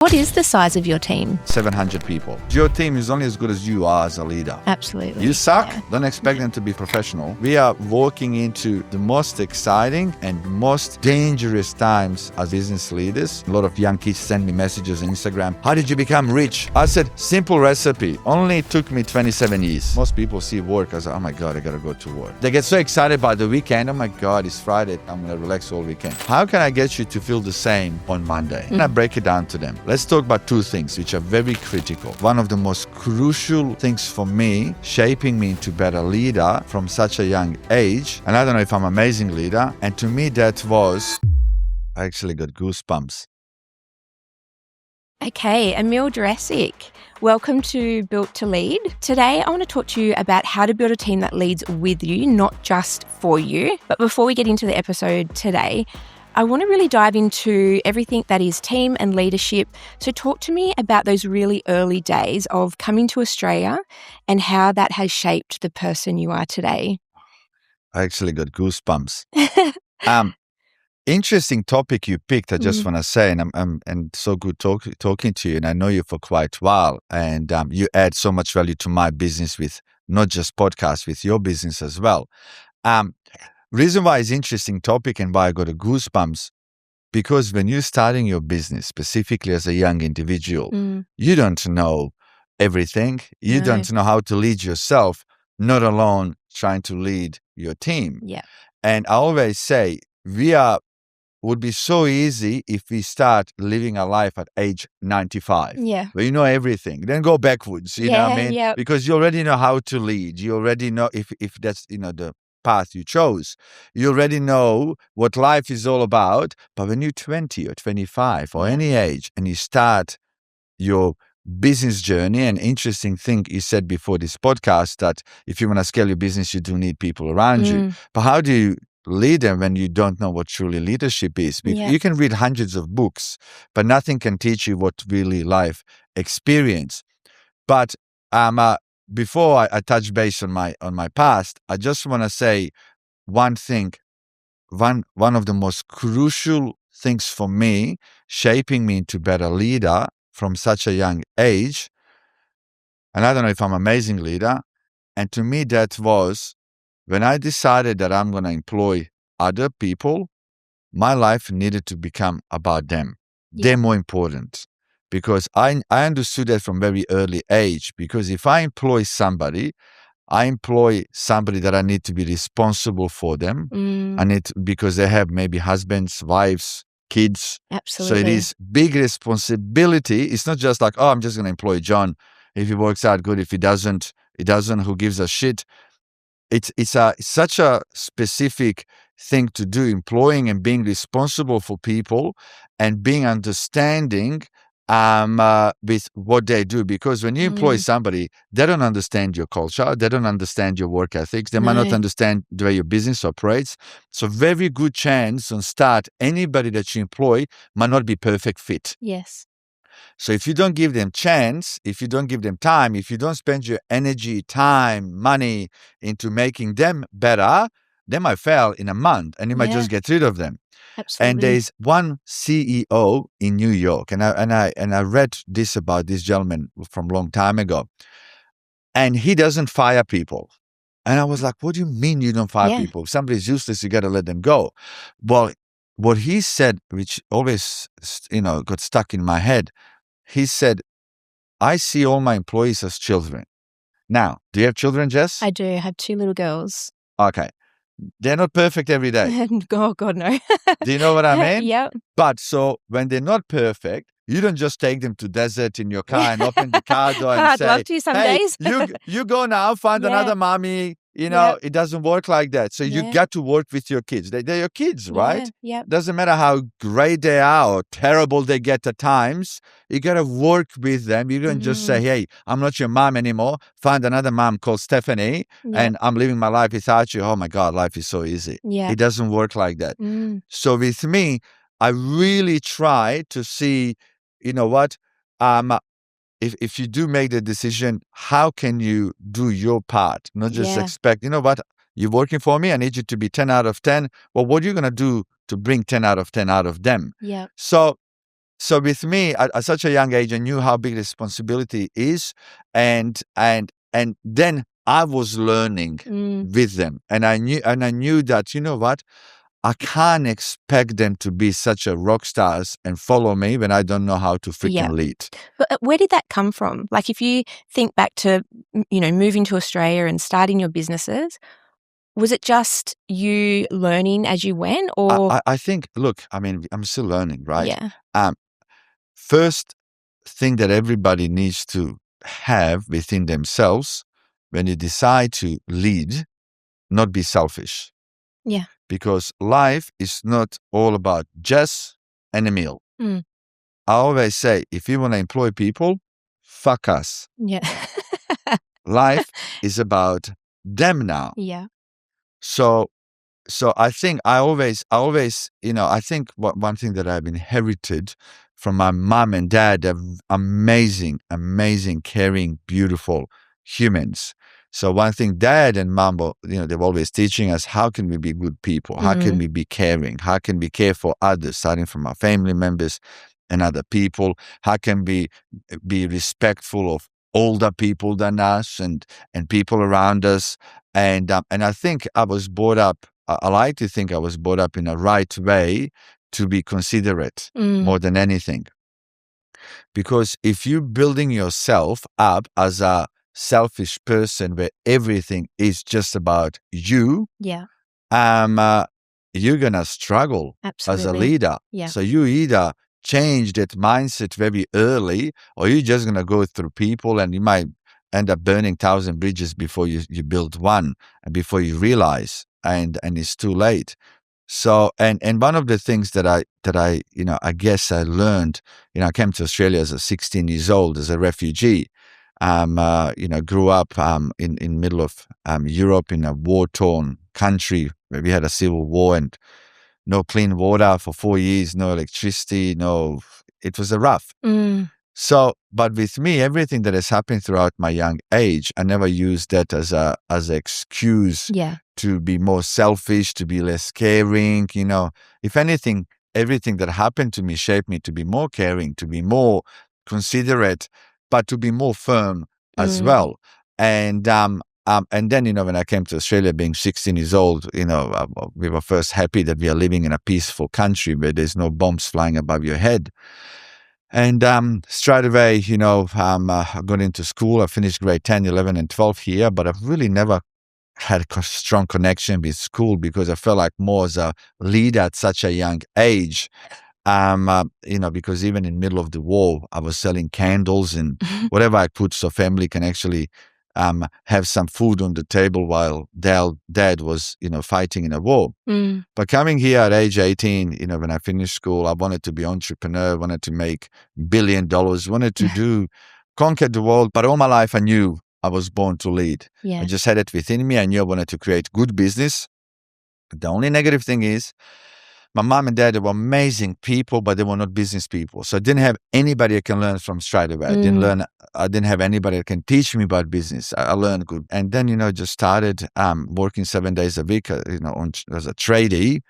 What is the size of your team? 700 people. Your team is only as good as you are as a leader. Absolutely. You suck, Yeah. don't expect them to be professional. We are walking into the most exciting and most dangerous times as business leaders. A lot of young kids send me messages on Instagram. How did you become rich? I said, simple recipe. Only took me 27 years. Most people see work as, oh my God, I gotta go to work. They get so excited by the weekend. Oh my God, it's Friday. I'm gonna relax all weekend. How can I get you to feel the same on Monday? And I break it down to them. Let's talk about two things which are very critical. One of the most crucial things for me, shaping me into better leader from such a young age. And I don't know if I'm an amazing leader. And to me, that was, I actually got goosebumps. Okay, Emil Juresic, welcome to Built to Lead. Today, I want to talk to you about how to build a team that leads with you, not just for you. But before we get into the episode today, I want to really dive into everything that is team and leadership. So talk to me about those really early days of coming to Australia and how that has shaped the person you are today. I actually got goosebumps. Interesting topic you picked, I just want to say, and I'm so good talking to you, and I know you for quite a while, and you add so much value to my business with not just podcasts, with your business as well. Reason why it's interesting topic and why I got a goosebumps, because when you're starting your business, specifically as a young individual, you don't know everything. You don't know how to lead yourself, not alone trying to lead your team. Yeah. And I always say, would be so easy if we start living our life at age 95. Yeah. Where you know everything. Then go backwards, you know what I mean? Yeah. Because you already know how to lead. You already know if that's, the path you chose. You already know what life is all about. But when you're 20 or 25 or any age and you start your business journey, an interesting thing you said before this podcast, that if you want to scale your business, you do need people around you. But how do you lead them when you don't know what truly leadership is? You can read hundreds of books, but nothing can teach you what really life experience. But before I touch base on my past, I just want to say one thing. One of the most crucial things for me, shaping me into better leader from such a young age, and I don't know if I'm an amazing leader, and to me that was when I decided that I'm going to employ other people. My life needed to become about them. They're more important. Because I understood that from very early age. Because if I employ somebody that I need to be responsible for them. Because they have maybe husbands, wives, kids. Absolutely. So it is big responsibility. It's not just like, I'm just going to employ John. If he works out good, if he doesn't, who gives a shit? It's such a specific thing to do, employing and being responsible for people and being understanding with what they do. Because when you employ somebody, they don't understand your culture, they don't understand your work ethics, they might not understand the way your business operates. So very good chance on start, anybody that you employ might not be perfect fit. Yes. So if you don't give them chance, if you don't give them time, if you don't spend your energy, time, money into making them better, they might fail in a month and you might just get rid of them. Absolutely. And there's one CEO in New York, and I read this about this gentleman from a long time ago, and he doesn't fire people. And I was like, what do you mean you don't fire people? If somebody's useless, you got to let them go. Well, what he said, which always, got stuck in my head, he said, I see all my employees as children. Now, do you have children, Jess? I do. I have 2 little girls. Okay. They're not perfect every day. Oh, God, no. Do you know what I mean? Yep. But so when they're not perfect, you don't just take them to desert in your car and open the car door and I'd say, love to some days. you go now, find another mommy. It doesn't work like that. So you got to work with your kids. They're your kids, right? Yeah. Doesn't matter how great they are or terrible they get at times. You got to work with them. You don't just say, hey, I'm not your mom anymore. Find another mom called Stephanie and I'm living my life without you. Oh my God, life is so easy. Yeah. It doesn't work like that. So with me, I really try to see, you know what, if you do make the decision, how can you do your part? Not just expect, you know what, you're working for me, I need you to be 10 out of 10. Well, what are you going to do to bring 10 out of 10 out of them? Yeah. So So with me, at such a young age, I knew how big responsibility is, and then I was learning with them, and I knew that, you know what, I can't expect them to be such a rock stars and follow me when I don't know how to freaking lead. But where did that come from? Like, if you think back to, moving to Australia and starting your businesses, was it just you learning as you went, or? I think, look, I mean, I'm still learning, right? Yeah. First thing that everybody needs to have within themselves when you decide to lead, not be selfish. Yeah. Because life is not all about Jess and Emil. Mm. I always say, if you want to employ people, fuck us. Yeah. Life is about them now. Yeah. So I think I always, I think one thing that I've inherited from my mom and dad, they're amazing, caring, beautiful humans. So one thing, dad and mom, they're always teaching us, how can we be good people? How can we be caring? How can we care for others, starting from our family members and other people? How can we be respectful of older people than us and people around us? And I think I was brought up, I like to think I was brought up in a right way to be considerate more than anything. Because if you're building yourself up as a selfish person where everything is just about you, Yeah. you're going to struggle as a leader. Yeah. So you either change that mindset very early, or you're just going to go through people and you might end up burning 1,000 bridges before you build one, and before you realize, and it's too late. So, and one of the things that I I guess I learned, I came to Australia as a 16 years old as a refugee. Grew up in middle of Europe, in a war-torn country where we had a civil war and no clean water for 4 years, no electricity, it was a rough. So, but with me, everything that has happened throughout my young age, I never used that as an excuse to be more selfish, to be less caring. If anything, everything that happened to me shaped me to be more caring, to be more considerate, but to be more firm as well. And then, when I came to Australia, being 16 years old, we were first happy that we are living in a peaceful country where there's no bombs flying above your head. And straight away, I got into school. I finished grade 10, 11, and 12 here, but I've really never had a strong connection with school because I felt like more as a leader at such a young age. Because even in the middle of the war, I was selling candles and whatever I could so family can actually have some food on the table while dad was, fighting in a war. But coming here at age 18, when I finished school, I wanted to be entrepreneur, wanted to make $1 billion, wanted to conquer the world. But all my life, I knew I was born to lead. Yeah. I just had it within me. I knew I wanted to create good business. The only negative thing is, my mom and dad, they were amazing people, but they were not business people. So I didn't have anybody I can learn from straight away. I didn't have anybody that can teach me about business. I learned good. And then, just started working 7 days a week, as a tradie.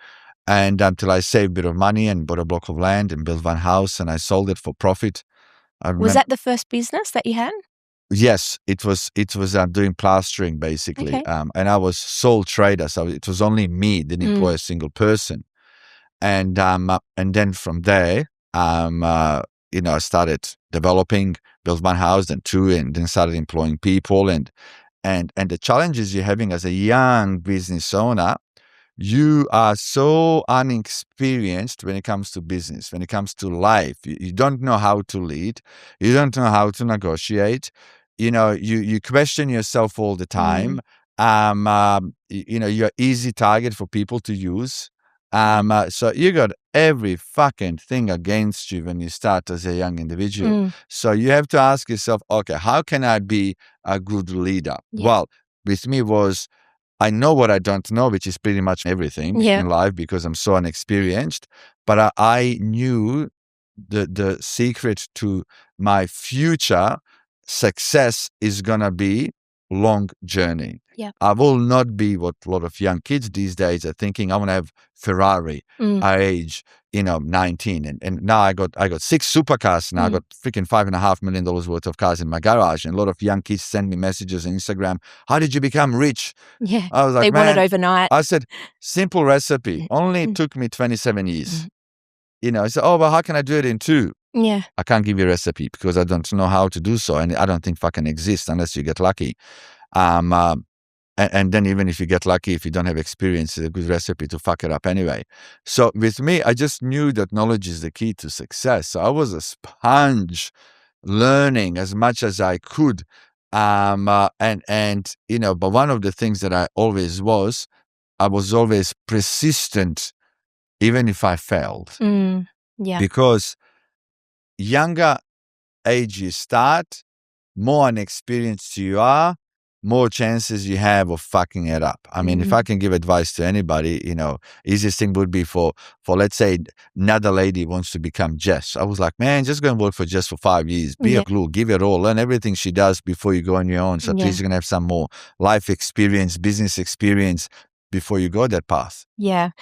And until I saved a bit of money and bought a block of land and built one house and I sold it for profit. Was that the first business that you had? Yes, it was doing plastering basically. Okay. And I was sole trader. So it was only me, didn't employ a single person. And then from there, I started developing, built one house, then two, and then started employing people. And the challenges you're having as a young business owner, you are so inexperienced when it comes to business, when it comes to life. You don't know how to lead. You don't know how to negotiate. You question yourself all the time. You're easy target for people to use. So you got every fucking thing against you when you start as a young individual. So you have to ask yourself, okay, how can I be a good leader? Yeah. Well, with me I know what I don't know, which is pretty much everything in life because I'm so inexperienced. But I knew the secret to my future success is going to be long journey. Yeah. I will not be what a lot of young kids these days are thinking. I want to have Ferrari. I age, 19, and now I got 6 supercars. Now I got freaking $5.5 million worth of cars in my garage, and a lot of young kids send me messages on Instagram. How did you become rich? Yeah. I was like, They want it man, overnight. I said, simple recipe. Only took me 27 years. I said, oh, well, how can I do it in 2? Yeah. I can't give you a recipe because I don't know how to do so, and I don't think fucking exists unless you get lucky. And then even if you get lucky, if you don't have experience, it's a good recipe to fuck it up anyway. So with me, I just knew that knowledge is the key to success. So I was a sponge, learning as much as I could. But one of the things that I was always persistent, even if I failed. Yeah. Because younger age you start, more inexperienced you are, more chances you have of fucking it up. I mean, if I can give advice to anybody, easiest thing would be for let's say another lady wants to become Jess. I was like, man, just go and work for Jess for 5 years. Be a glue, give it all, learn everything she does before you go on your own. So at least you're going to have some more life experience, business experience before you go that path. Yeah.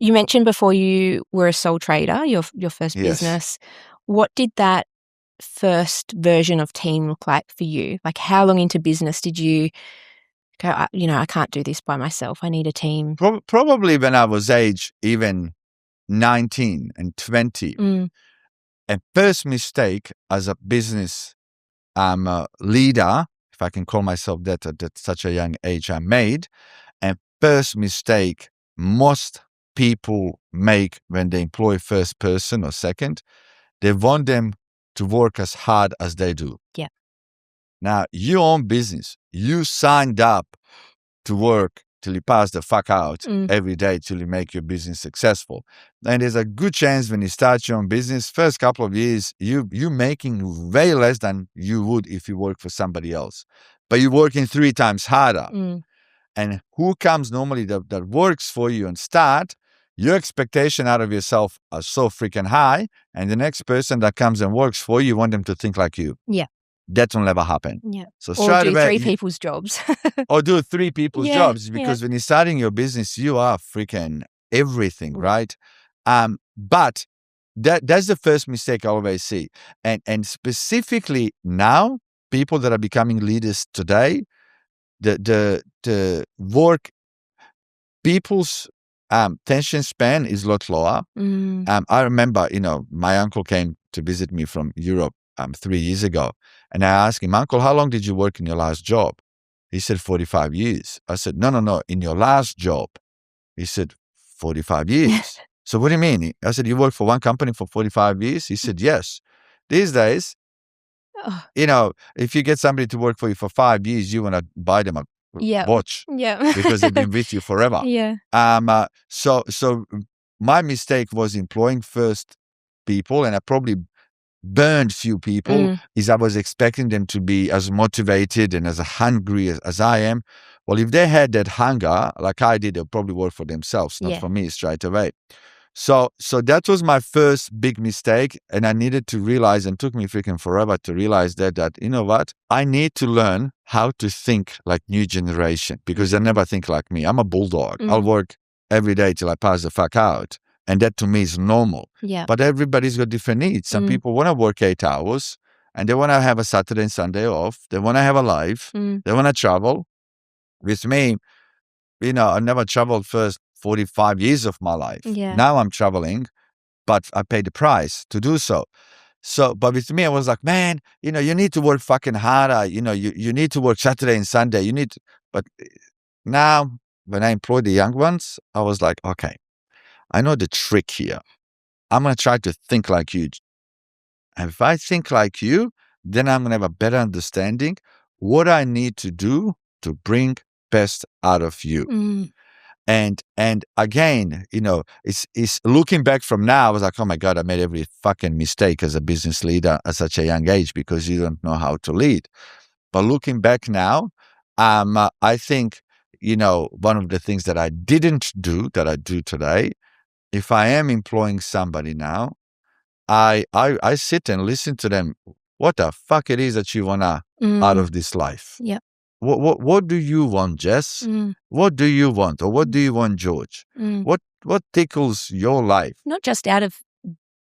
You mentioned before you were a sole trader, your first business. What did that first version of team look like for you? Like, how long into business did you go, I can't do this by myself. I need a team? Probably when I was age even 19 and 20. A first mistake as a business leader, if I can call myself that at such a young age, I made. And first mistake most people make when they employ first person or second, they want them to work as hard as they do. Yeah. Now, you own business. You signed up to work till you pass the fuck out every day till you make your business successful. And there's a good chance when you start your own business, first couple of years, you're making way less than you would if you work for somebody else. But you're working 3 times harder. And who comes normally that works for you and start, your expectation out of yourself are so freaking high. And the next person that comes and works for you, you want them to think like you. Yeah. That will never happen. Yeah. So or do 3 people's jobs. Or do 3 people's jobs, because when you're starting your business, you are freaking everything, right? But that's the first mistake I always see. And specifically now, people that are becoming leaders today, the work, people's attention span is a lot lower. I remember, my uncle came to visit me from Europe 3 years ago, and I asked him, Uncle, how long did you work in your last job? He said 45 years. I said, no, in your last job. He said 45 years. So what do you mean? I said, you worked for one company for 45 years? He said, yes. These days, if you get somebody to work for you for 5 years, you want to buy them a watch because they've been with you forever. So my mistake was employing first people, and I probably burned few people, is I was expecting them to be as motivated and as hungry as I am. Well, if they had that hunger like I did, they'll probably work for themselves, not for me straight away. So that was my first big mistake, and I needed to realize, and took me freaking forever to realize that you know what? I need to learn how to think like new generation, because they never think like me. I'm a bulldog. I'll work every day till I pass the fuck out. And that to me is normal. Yeah. But everybody's got different needs. Some people want to work 8 hours, and they want to have a Saturday and Sunday off. They want to have a life. They want to travel. With me, I never traveled first 45 years of my life. Yeah. Now I'm traveling, but I pay the price to do so. But with me, I was like, man, you need to work fucking harder. You need to work Saturday and Sunday. But now when I employ the young ones, I was like, okay, I know the trick here. I'm going to try to think like you. And if I think like you, then I'm going to have a better understanding what I need to do to bring best out of you. And again, it's looking back from now, I was like, oh my God, I made every fucking mistake as a business leader at such a young age, because you don't know how to lead. But looking back now, I think, one of the things that I didn't do that I do today, if I am employing somebody now, I sit and listen to them. What the fuck it is that you want out of this life? Yeah. what do you want, Jess? What do you want? Or what do you want, George? What tickles your life? Not just out of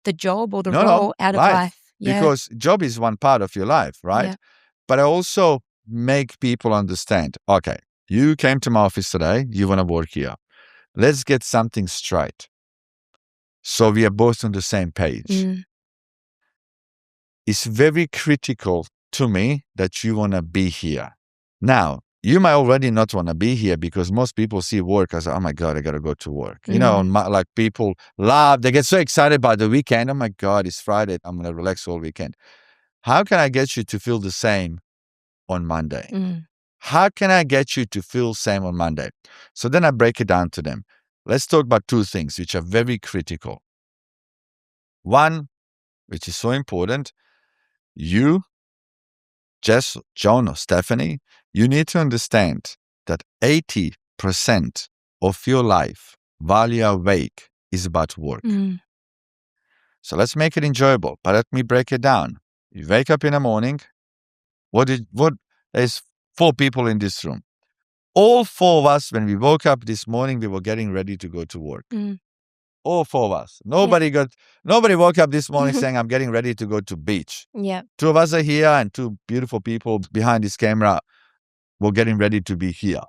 the job or the No, role, out of life. Yeah. Because job is one part of your life, right? Yeah. But I also make people understand, okay, you came to my office today, you want to work here. Let's get something straight. So we are both on the same page. It's very critical to me that you want to be here. Now, you might already not want to be here because most people see work as, oh my God, I got to go to work. You know, like people love, they get so excited by the weekend. Oh my God, it's Friday. I'm going to relax all weekend. How can I get you to feel the same on Monday? How can I get you to feel same on Monday? So then I break it down to them. Let's talk about two things which are very critical. One, which is so important, you, Jess, John, or Stephanie, you need to understand that 80% of your life while you're awake is about work. So let's make it enjoyable, but let me break it down. You wake up in the morning. There's 4 people in this room. All 4 of us, when we woke up this morning, we were getting ready to go to work. All 4 of us. Nobody woke up this morning saying, I'm getting ready to go to beach. 2 of us are here and 2 beautiful people behind this camera were getting ready to be here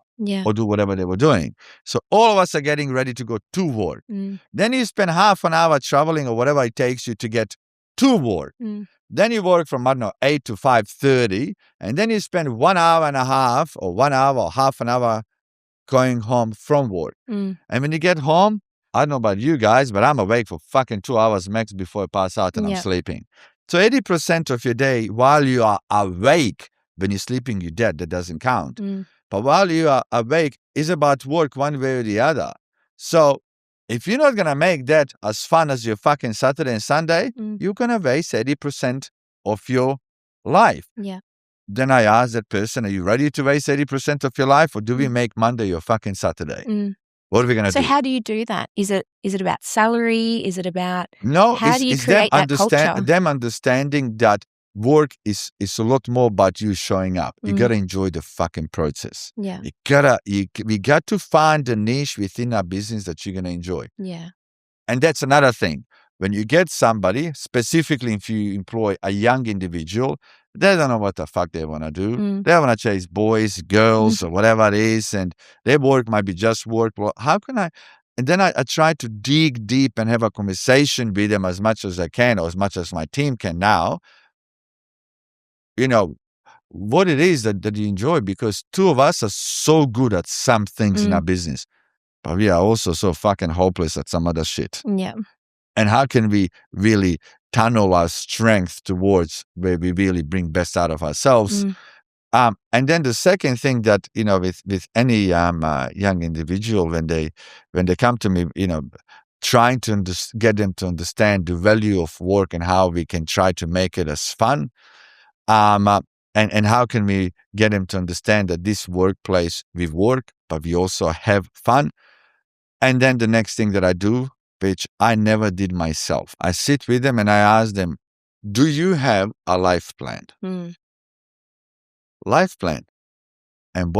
or do whatever they were doing. So all of us are getting ready to go to work. Then you spend half an hour traveling or whatever it takes you to get to work. Then you work from, 8 to 5:30, and then you spend 1 hour and a half or 1 hour or half an hour going home from work. And when you get home, I don't know about you guys, but I'm awake for fucking 2 hours max before I pass out and I'm sleeping. So 80% of your day while you are awake, when you're sleeping, you're dead. That doesn't count. But while you are awake, is about work one way or the other. So if you're not going to make that as fun as your fucking Saturday and Sunday, you're going to waste 80% of your life. Then I ask that person, are you ready to waste 80% of your life, or do we make Monday your fucking Saturday? What are we going to do? So how do you do that? Is it about salary? Is it about how do you create that culture? Them understanding that work is a lot more about you showing up. You got to enjoy the fucking process. We got to find a niche within our business that you're going to enjoy. And that's another thing. When you get somebody, specifically if you employ a young individual, they don't know what the fuck they want to do. They want to chase boys, girls, or whatever it is, and their work might be just work. Well, how can I? And then I try to dig deep and have a conversation with them as much as I can, or as much as my team can now. You know, what it is that you enjoy, because 2 of us are so good at some things in our business, but we are also so fucking hopeless at some other shit. And how can we really tunnel our strength towards where we really bring best out of ourselves? And then the second thing that, with any young individual, when they come to me, trying to get them to understand the value of work and how we can try to make it as fun. And how can we get them to understand that this workplace, we work, but we also have fun. And then the next thing that I do, which I never did myself, I sit with them and I ask them, do you have a life plan? Life plan. And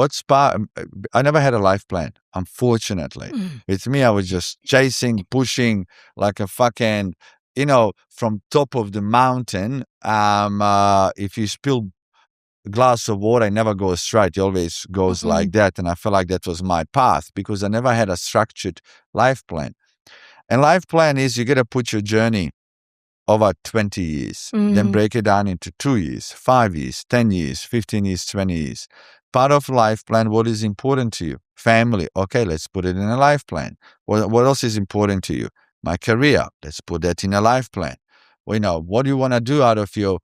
I never had a life plan, unfortunately. With me, I was just chasing, pushing like a fucking, from top of the mountain. If you spill a glass of water, it never goes straight. It always goes like that. And I felt like that was my path because I never had a structured life plan. And life plan is you got to put your journey over 20 years, then break it down into 2 years, 5 years, 10 years, 15 years, 20 years. Part of life plan, what is important to you? Family. Okay, let's put it in a life plan. What else is important to you? My career. Let's put that in a life plan. What do you want to do out of your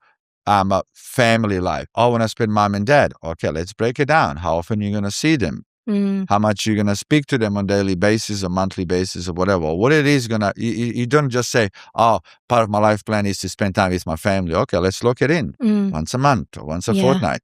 family life? I want to spend mom and dad. Okay, let's break it down. How often are you going to see them? How much you're going to speak to them on a daily basis or monthly basis or whatever. What it is you don't just say, oh, part of my life plan is to spend time with my family. Okay, let's lock it in once a month or once a fortnight.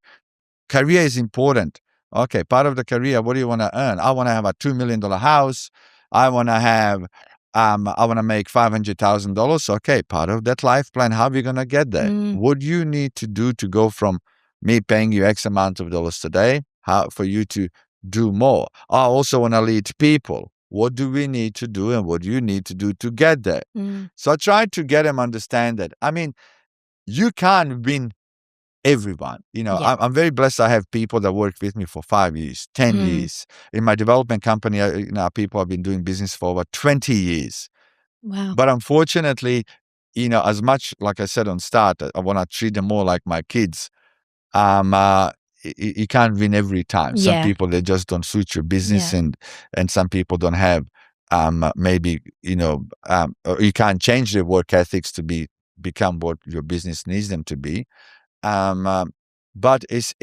Career is important. Okay, part of the career, what do you want to earn? I want to have a $2 million house. I want to have, I want to make $500,000. Okay, part of that life plan, how are we going to get there? What do you need to do to go from me paying you X amount of dollars today how for you to do more. I also want to lead people. What do we need to do and what do you need to do to get there? So I try to get them understand that. I mean, you can't win everyone. Yeah. I'm very blessed. I have people that work with me for 5 years, 10 years. In my development company, people have been doing business for over 20 years. Wow. But unfortunately, as much, like I said on start, I want to treat them more like my kids. You can't win every time. Some Yeah. people, they just don't suit your business, Yeah. and some people don't have maybe or you can't change their work ethics to become what your business needs them to be. But it's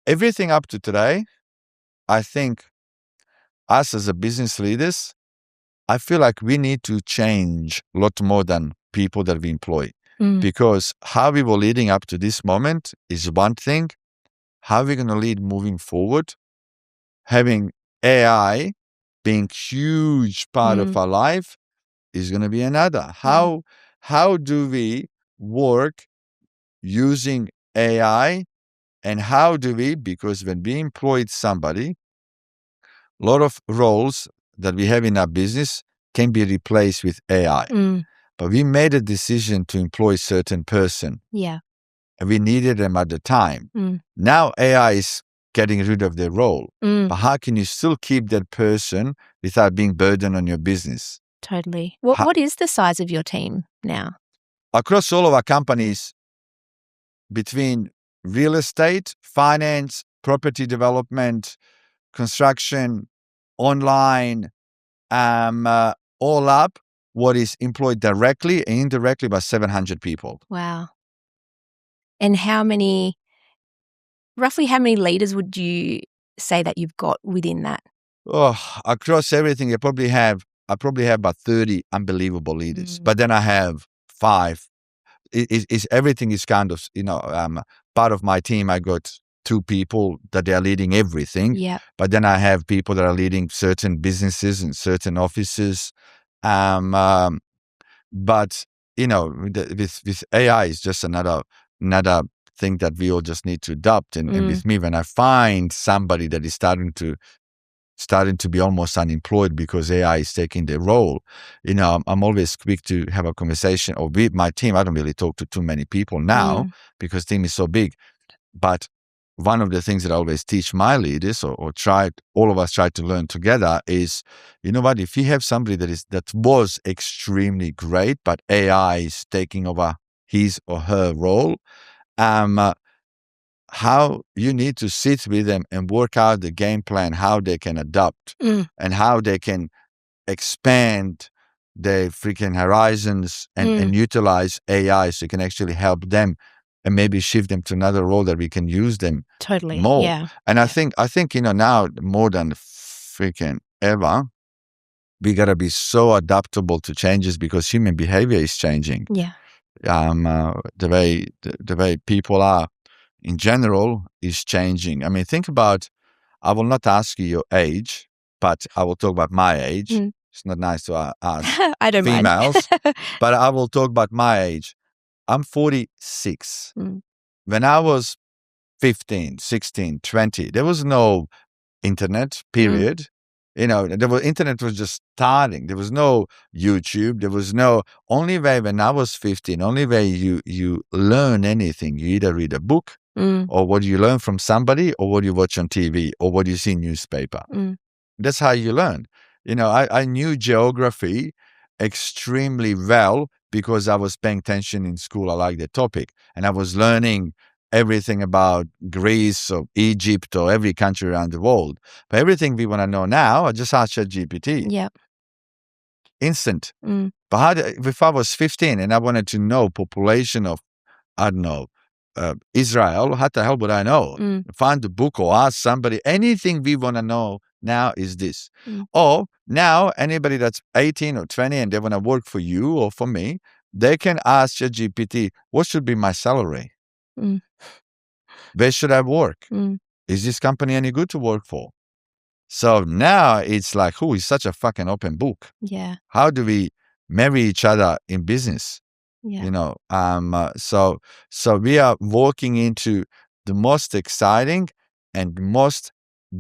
everything up to today. I think us as a business leaders, I feel like we need to change a lot more than people that we employ. Because how we were leading up to this moment is one thing. How are we going to lead moving forward? Having AI being huge part of our life is going to be another. How do we work using AI, and how do we, because when we employed somebody, a lot of roles that we have in our business can be replaced with AI. But we made a decision to employ a certain person. Yeah. And we needed them at the time. Now AI is getting rid of their role. But how can you still keep that person without being burdened on your business? Totally. What is the size of your team now? Across all of our companies, between real estate, finance, property development, construction, online, all up, what is employed directly and indirectly, about 700 people. Wow. And roughly how many leaders would you say that you've got within that? Oh, across everything, I probably have about 30 unbelievable leaders. But then I have 5. Everything is kind of, part of my team. I got 2 people that they are leading everything. Yeah. But then I have people that are leading certain businesses and certain offices. But with AI, it's just another thing that we all just need to adopt. And with me, when I find somebody that is starting to be almost unemployed because AI is taking their role, I'm always quick to have a conversation. Or with my team, I don't really talk to too many people now because team is so big. But one of the things that I always teach my leaders, or all of us try to learn together, is, if you have somebody that was extremely great, but AI is taking over his or her role, how you need to sit with them and work out the game plan, how they can adapt and how they can expand their freaking horizons and utilize AI so you can actually help them and maybe shift them to another role that we can use them Totally. more. Yeah. And I think now more than freaking ever, we gotta be so adaptable to changes because human behavior is changing. Yeah. The way people are in general is changing. I mean, think about, I will not ask you your age, but I will talk about my age. It's not nice to ask I don't females, mind. but I will talk about my age. I'm 46. When I was 15, 16, 20, there was no internet, period. Internet was just starting. There was no YouTube. There was no, only way when I was 15, only way you learn anything, you either read a book or what you learn from somebody or what you watch on TV or what you see in newspaper. That's how you learn. I knew geography extremely well because I was paying attention in school. I liked the topic and I was learning everything about Greece or Egypt or every country around the world. But everything we want to know now, I just ask ChatGPT. Yeah. Instant. But if I was 15 and I wanted to know population of, I don't know, Israel, how the hell would I know? Find the book or ask somebody. Anything we want to know now is this. Or now anybody that's 18 or 20 and they want to work for you or for me, they can ask ChatGPT, what should be my salary? Where should I work? Is this company any good to work for? So now it's like, it's such a fucking open book. Yeah. How do we marry each other in business? Yeah. So we are walking into the most exciting and most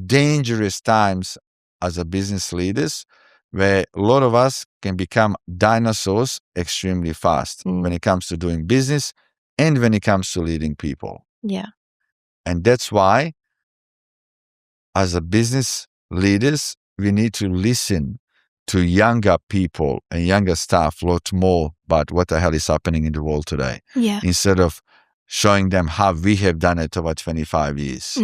dangerous times as a business leaders, where a lot of us can become dinosaurs extremely fast when it comes to doing business and when it comes to leading people. Yeah. And that's why, as a business leaders, we need to listen to younger people and younger staff a lot more about what the hell is happening in the world today. Yeah. Instead of showing them how we have done it over 25 years.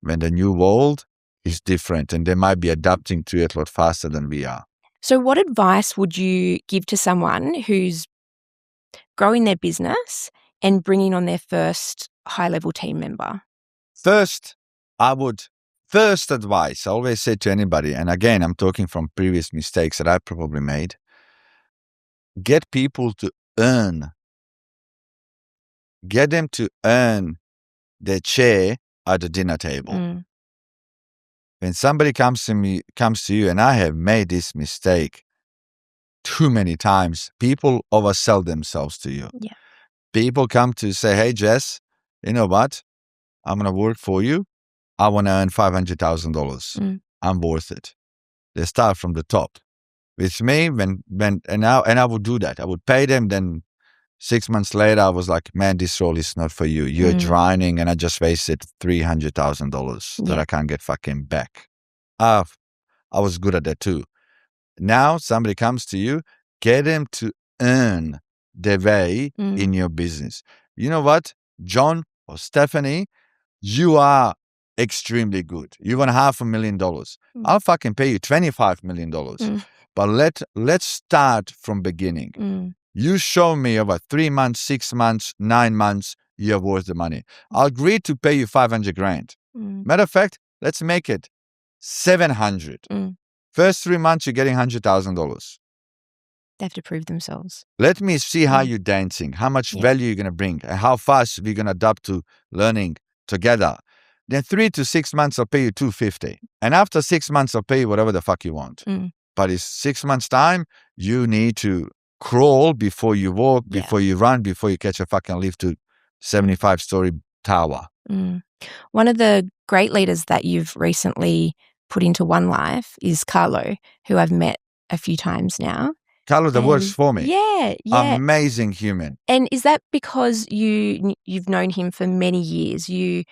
When the new world is different and they might be adapting to it a lot faster than we are. So what advice would you give to someone who's growing their business and bringing on their first high-level team member? First advice, I always say to anybody, and again, I'm talking from previous mistakes that I probably made, get people to earn. Get them to earn their chair at the dinner table. When somebody comes to you, and I have made this mistake too many times, people oversell themselves to you. Yeah. People come to say, hey, Jess, you know what? I'm going to work for you. I want to earn $500,000. I'm worth it. They start from the top. With me, and I would do that. I would pay them. Then 6 months later, I was like, man, this role is not for you. You're drowning, and I just wasted $300,000 that I can't get fucking back. I was good at that too. Now somebody comes to you, get them to earn their way in your business. You know what, John or Stephanie, you are extremely good. You want $500,000. I'll fucking pay you $25 million. But let's start from beginning. You show me over 3 months, 6 months, 9 months, you're worth the money. I'll agree to pay you $500,000. Matter of fact, let's make it $700,000. First 3 months, you're getting $100,000. They have to prove themselves. Let me see how you're dancing, how much value you're going to bring, and how fast we're going to adapt to learning together. Then 3 to 6 months, I'll pay you $250,000. And after 6 months, I'll pay you whatever the fuck you want. But it's 6 months' time, you need to crawl before you walk, before you run, before you catch a fucking lift to 75-story tower. One of the great leaders that you've recently put into One Life is Carlo, who I've met a few times now. Carlo that works for me. Yeah. Amazing human. And is that because you've known him for many years? He's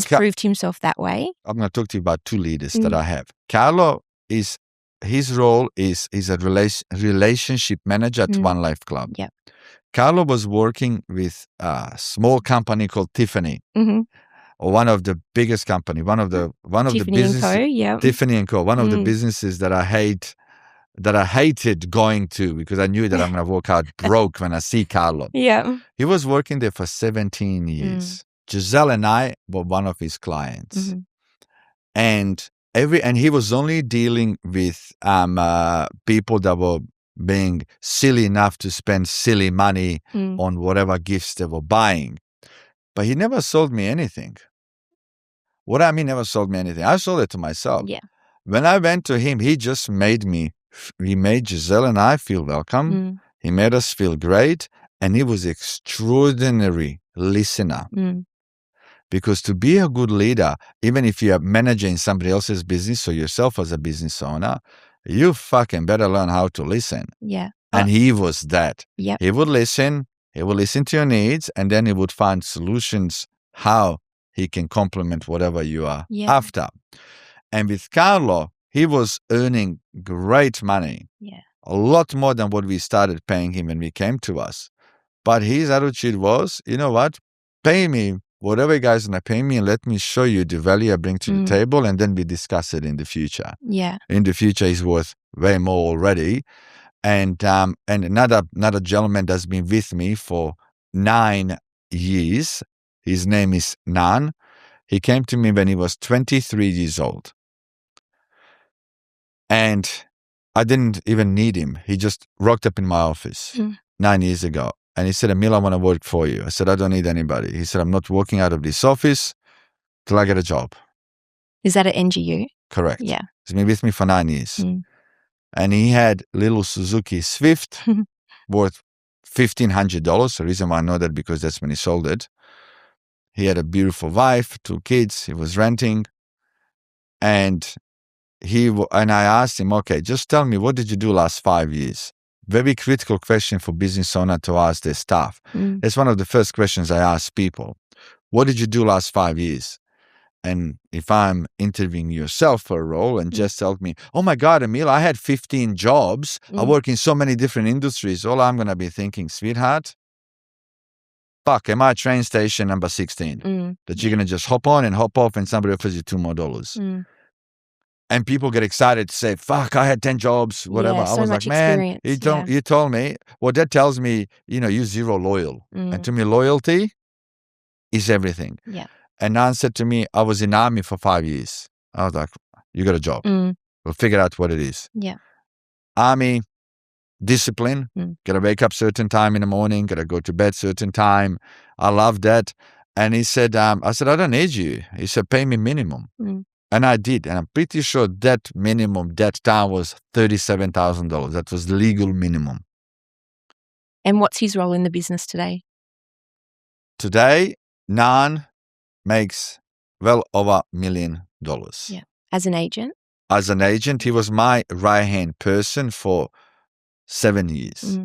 proved himself that way? I'm going to talk to you about 2 leaders that I have. Carlo his role is a relationship manager at One Life Club. Yep. Carlo was working with a small company called Tiffany, or one of the biggest company, one of the businesses. Tiffany & Co. One of the businesses that I hated going to, because I knew that I'm going to walk out broke when I see Carlo. Yeah. He was working there for 17 years. Giselle and I were one of his clients. And he was only dealing with people that were being silly enough to spend silly money on whatever gifts they were buying. But he never sold me anything. What I mean, never sold me anything? I sold it to myself. Yeah. When I went to him, he just made Giselle and I feel welcome. He made us feel great. And he was extraordinary listener. Because to be a good leader, even if you're managing somebody else's business or yourself as a business owner, you fucking better learn how to listen. Yeah. And he was that. Yep. He would listen to your needs, and then he would find solutions how he can complement whatever you are after. And with Carlo, he was earning great money. Yeah. A lot more than what we started paying him when he came to us. But his attitude was, you know what? Pay me whatever you guys are going to pay me, and let me show you the value I bring to the table, and then we discuss it in the future. Yeah. In the future, he's worth way more already. And another gentleman that's been with me for 9 years, his name is Nan. He came to me when he was 23 years old. And I didn't even need him. He just rocked up in my office 9 years ago. And he said, Emil, I want to work for you. I said, I don't need anybody. He said, I'm not walking out of this office till I get a job. Is that at NGU? Correct. Yeah. He's been with me for 9 years. And he had little Suzuki Swift worth $1,500. The reason why I know that because that's when he sold it. He had a beautiful wife, 2 kids. He was renting. And I asked him, okay, just tell me, what did you do last 5 years? Very critical question for business owner to ask their staff. It's one of the first questions I ask people. What did you do last 5 years? And if I'm interviewing yourself for a role and just tell me, oh my God, Emil, I had 15 jobs. I work in so many different industries. All I'm going to be thinking, sweetheart, fuck, am I at train station number 16? That you're going to just hop on and hop off and somebody offers you $2 more. And people get excited to say, fuck, I had 10 jobs, whatever. Yeah, I was like, man, you told me, well, that tells me, you're zero loyal. And to me, loyalty is everything. Yeah. And Nan said to me, I was in army for 5 years. I was like, you got a job. We'll figure out what it is. Yeah. Army, discipline, got to wake up certain time in the morning, got to go to bed certain time. I love that. And he said, I said, I don't need you. He said, pay me minimum. And I did. And I'm pretty sure that minimum that time was $37,000. That was the legal minimum. And what's his role in the business today? Today, Nan makes well over $1 million. Yeah. As an agent? As an agent, he was my right-hand person for 7 years.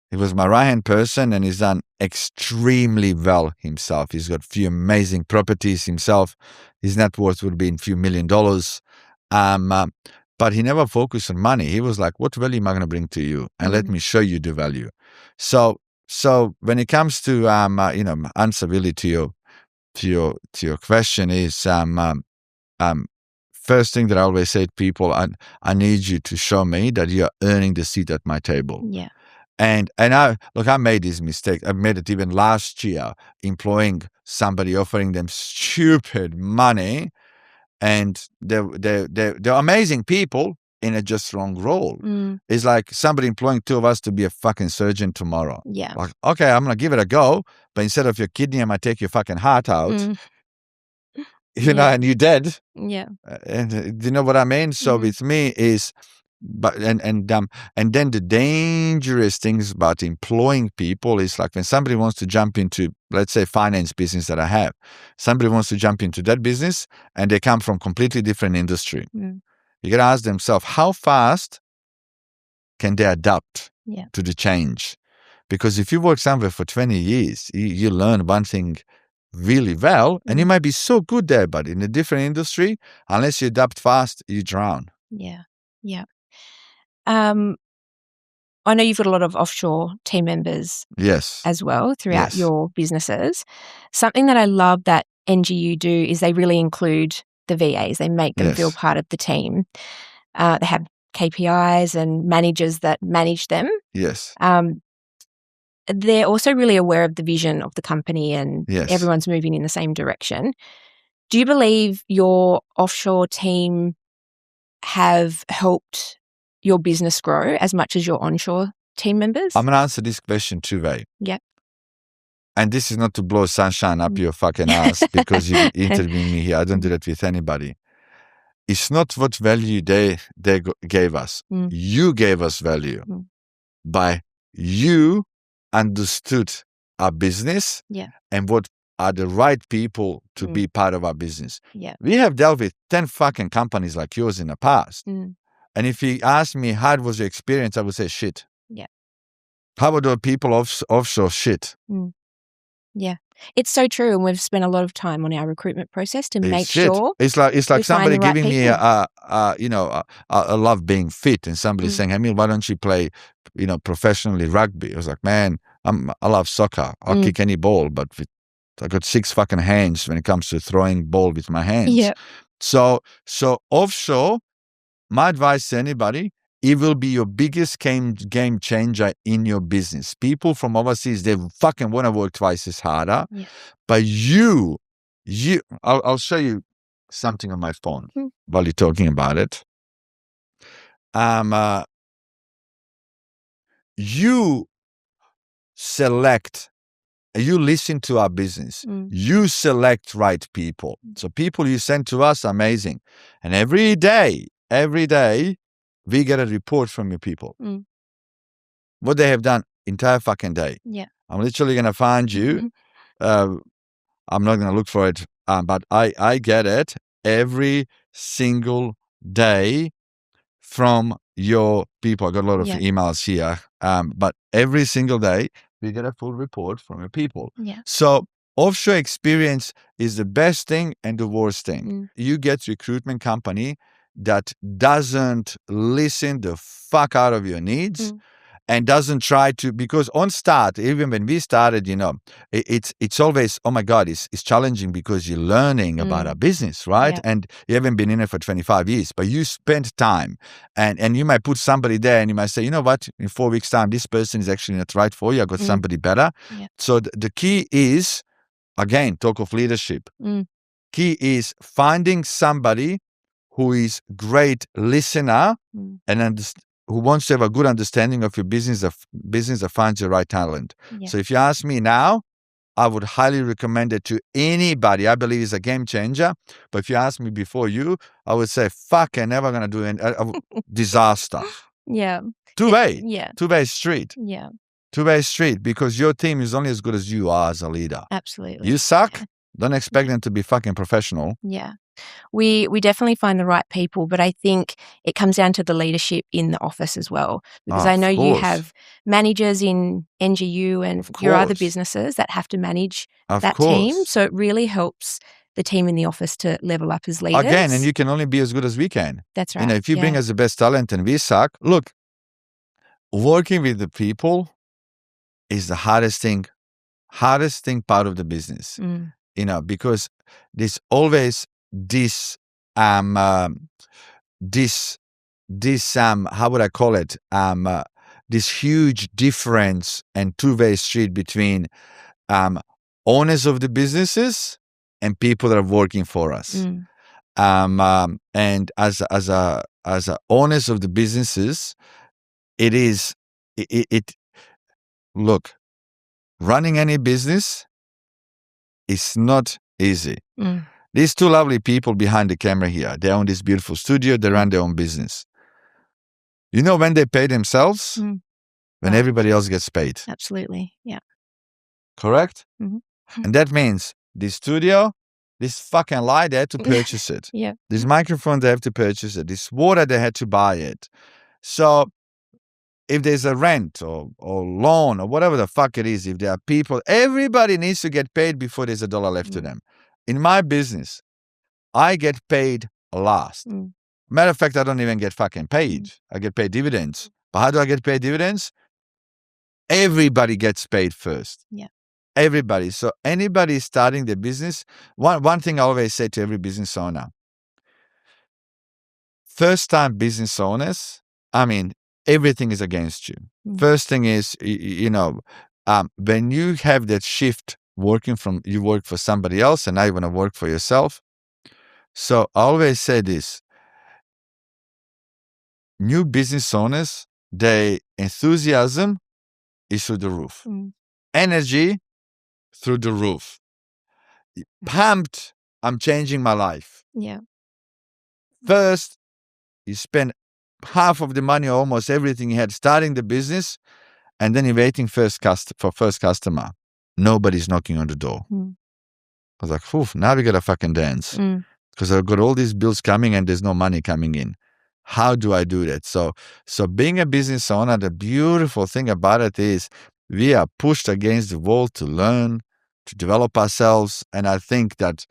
He was my right-hand person and he's done extremely well himself. He's got a few amazing properties himself. His net worth would be in a few $1 million. But he never focused on money. He was like, what value am I going to bring to you? And let me show you the value. So when it comes to, answer really to your question is, first thing that I always say to people, I need you to show me that you're earning the seat at my table. Yeah. And I made this mistake. I made it even last year, employing somebody, offering them stupid money, and they're amazing people in a just wrong role. It's like somebody employing 2 of us to be a fucking surgeon tomorrow. Yeah. Like, okay, I'm gonna give it a go, but instead of your kidney, I might take your fucking heart out. And you're dead. Yeah. And do you know what I mean? So with me is. But and then the dangerous things about employing people is like when somebody wants to jump into, let's say, finance business that I have, somebody wants to jump into that business and they come from completely different industry. You got to ask themselves, how fast can they adapt to the change? Because if you work somewhere for 20 years, you learn one thing really well, and you might be so good there, but in a different industry, unless you adapt fast, you drown. Yeah. Yeah. I know you've got a lot of offshore team members as well throughout your businesses. Something that I love that NGU do is they really include the VAs. They make them feel part of the team. They have KPIs and managers that manage them. Yes. They're also really aware of the vision of the company and everyone's moving in the same direction. Do you believe your offshore team have helped your business grow as much as your onshore team members? I'm going to answer this question 2 ways. Yeah. And this is not to blow sunshine up your fucking ass because you're interviewing me here. I don't do that with anybody. It's not what value they gave us. You gave us value by you understood our business and what are the right people to be part of our business. Yeah. We have dealt with 10 fucking companies like yours in the past. And if you ask me, how was your experience, I would say shit. Yeah. How about the people offshore? Shit. Yeah. It's so true. And we've spent a lot of time on our recruitment process to make sure. It's like somebody giving me I love being fit, and somebody saying, Emil, why don't you play, professionally rugby? I was like, man, I love soccer. I'll kick any ball, but I got 6 fucking hands when it comes to throwing ball with my hands. Yeah. So offshore, my advice to anybody, it will be your biggest game changer in your business. People from overseas, they fucking want to work twice as harder. Yeah. But I'll show you something on my phone while you're talking about it. You listen to our business. You select right people. So people you send to us, amazing. And every day, we get a report from your people. what they have done entire fucking day. Yeah. I'm literally going to find you. I'm not going to look for it, but I get it every single day from your people. I got a lot of Yeah. emails here, but every single day we get a full report from your people. Yeah. So offshore experience is the best thing and the worst thing. You get recruitment company that doesn't listen the fuck out of your needs. And doesn't try to, because on start, even when we started, it's always, oh my God, it's challenging because you're learning about a business, right? Yeah. And you haven't been in it for 25 years, but you spent time and you might put somebody there and you might say, you know what, in 4 weeks time, this person is actually not right for you. I got somebody better. Yeah. So the key is, again, talk of leadership. Key is finding somebody who is great listener and who wants to have a good understanding of your business, that finds the right talent. Yeah. So if you ask me now, I would highly recommend it to anybody. I believe it's a game changer. But if you ask me before you, I would say, fuck, I'm never going to do it. Disaster. Yeah. Two-way. Yeah. Two-way street. Yeah. Two-way street, because your team is only as good as you are as a leader. Absolutely. You suck. Yeah. Don't expect them to be fucking professional. Yeah. We definitely find the right people, but I think it comes down to the leadership in the office as well. Because I know you have managers in NGU and your other businesses that have to manage that team. So it really helps the team in the office to level up as leaders. Again, and you can only be as good as we can. That's right. If you bring us the best talent and we suck, look, working with the people is the hardest thing part of the business. Because there's always this how would I call it, this huge difference and two-way street between owners of the businesses and people that are working for us. And as owners of the businesses, look, running any business is not easy. These two lovely people behind the camera here, they own this beautiful studio, they run their own business. You know when they pay themselves? When everybody else gets paid. Absolutely, yeah. Correct? And that means this studio, this fucking light, they had to purchase it. Yeah. This microphone, they have to purchase it. This water, they had to buy it. So if there's a rent or loan or whatever the fuck it is, if there are people, everybody needs to get paid before there's a dollar left to them. In my business, I get paid last. Matter of fact, I don't even get fucking paid. I get paid dividends. But how do I get paid dividends? Everybody gets paid first. Yeah. Everybody. So anybody starting the business, one thing I always say to every business owner, first-time business owners, everything is against you. First thing is, when you have that shift you work for somebody else and now you want to work for yourself. So I always say this, new business owners, their enthusiasm is through the roof. Energy through the roof. Pumped, I'm changing my life. Yeah. First, you spend half of the money, almost everything you had starting the business, and then you're waiting for first customer. Nobody's knocking on the door. I was like, phew, now we got to fucking dance. Because I've got all these bills coming and there's no money coming in. How do I do that? So being a business owner, the beautiful thing about it is we are pushed against the wall to learn, to develop ourselves. And I think that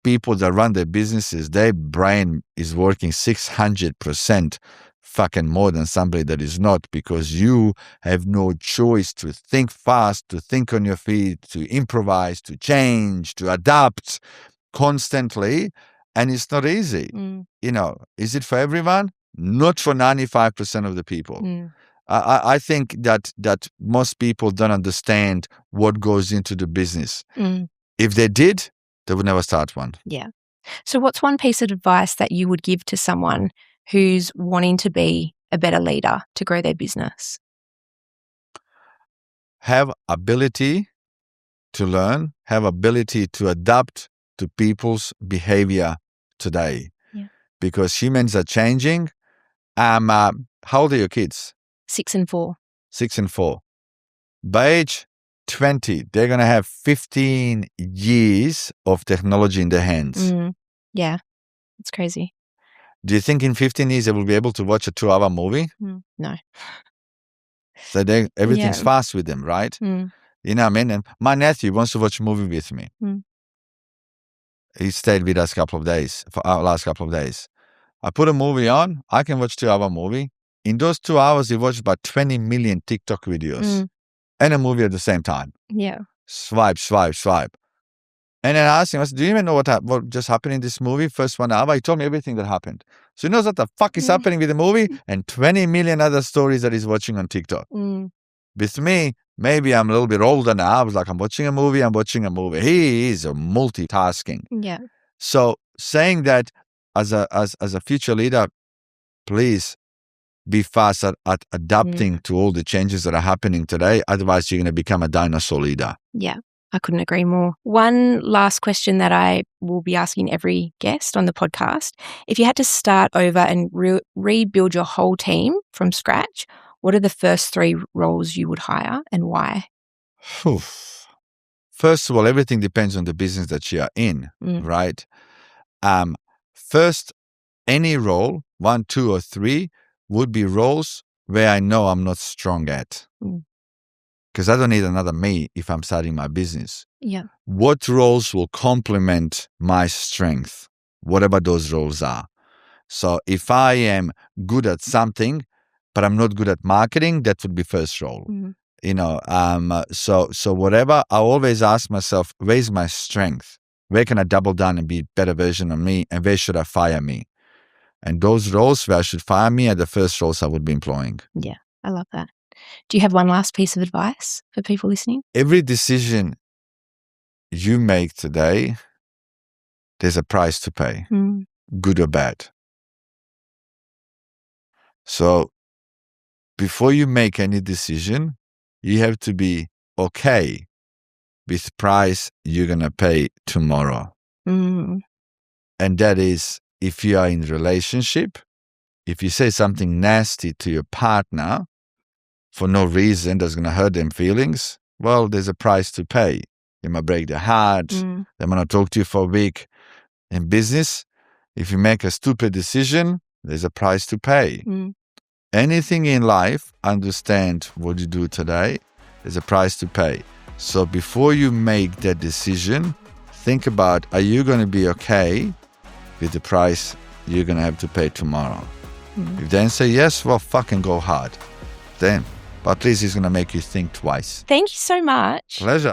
people that run their businesses, their brain is working 600% fucking more than somebody that is not, because you have no choice to think fast, to think on your feet, to improvise, to change, to adapt constantly. And it's not easy. Is it for everyone? Not for 95% of the people. I think that most people don't understand what goes into the business. If they did, they would never start one. Yeah. So what's one piece of advice that you would give to someone who's wanting to be a better leader to grow their business? Have ability to learn, have ability to adapt to people's behavior today. Yeah. Because humans are changing. How old are your kids? 6 and 4. 6 and 4. By age 20, they're going to have 15 years of technology in their hands. Yeah, it's crazy. Do you think in 15 years they will be able to watch a 2-hour movie? No. So everything's fast with them, right? You know what I mean? And my nephew wants to watch a movie with me. He stayed with us a couple of days, for our last couple of days. I put a movie on. I can watch 2-hour movie. In those 2 hours, he watched about 20 million TikTok videos and a movie at the same time. Yeah. Swipe, swipe, swipe. And then I asked him, I said, do you even know what just happened in this movie? First 1 hour, he told me everything that happened. So he knows what the fuck is happening with the movie and 20 million other stories that he's watching on TikTok. With me, maybe I'm a little bit older now. I was like, I'm watching a movie. He is multitasking. Yeah. So saying that as a future leader, please be fast at adapting to all the changes that are happening today. Otherwise, you're going to become a dinosaur leader. Yeah, I couldn't agree more. One last question that I will be asking every guest on the podcast. If you had to start over and rebuild your whole team from scratch, what are the first 3 roles you would hire and why? First of all, everything depends on the business that you are in, right? First, any role, 1, 2, or 3, would be roles where I know I'm not strong at. Because I don't need another me if I'm starting my business. Yeah. What roles will complement my strength, whatever those roles are? So if I am good at something, but I'm not good at marketing, that would be first role. You know, so whatever, I always ask myself, where's my strength? Where can I double down and be a better version of me? And where should I fire me? And those roles where I should fire me are the first roles I would be employing. Yeah, I love that. Do you have one last piece of advice for people listening? Every decision you make today, there's a price to pay, good or bad. So before you make any decision, you have to be okay with the price you're going to pay tomorrow. And that is, if you are in a relationship, if you say something nasty to your partner for no reason that's going to hurt them feelings, well, there's a price to pay. You might break their heart. They might not talk to you for a week. In business, if you make a stupid decision, there's a price to pay. Anything in life, understand what you do today, there's a price to pay. So before you make that decision, think about, are you going to be okay with the price you're going to have to pay tomorrow? If then say yes, well, fucking go hard. Then, but at least it's going to make you think twice. Thank you so much. Pleasure.